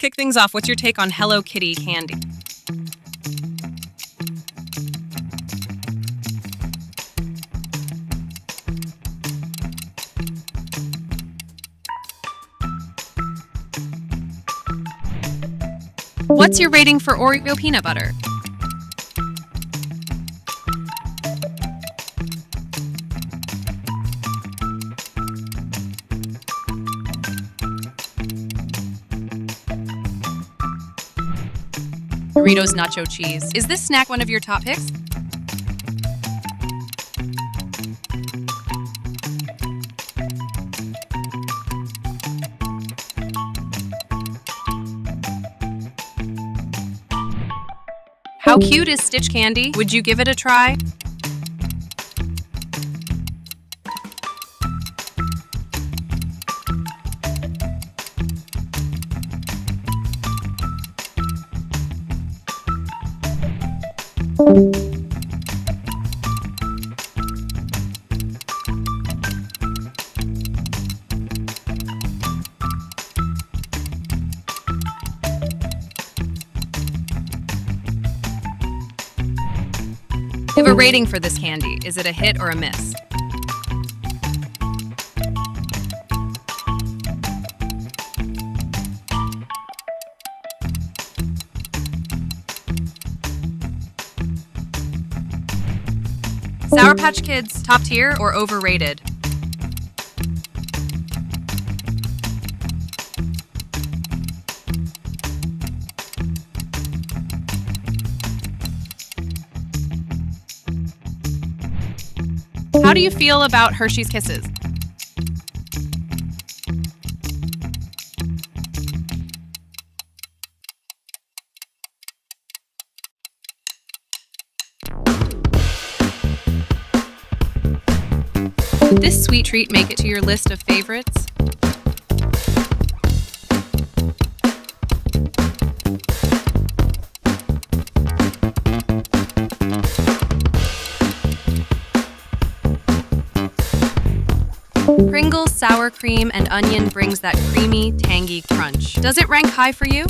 kick things off, what's your take on Hello Kitty candy? What's your rating for Oreo peanut butter? Doritos nacho cheese. Is this snack one of your top picks? How cute is Stitch candy? Would you give it a try? Give a rating for this candy. Is it a hit or a miss? Sour Patch Kids, top tier or overrated? How do you feel about Hershey's Kisses? Did this sweet treat make it to your list of favorites? Pringles sour cream and onion brings that creamy, tangy crunch. Does it rank high for you?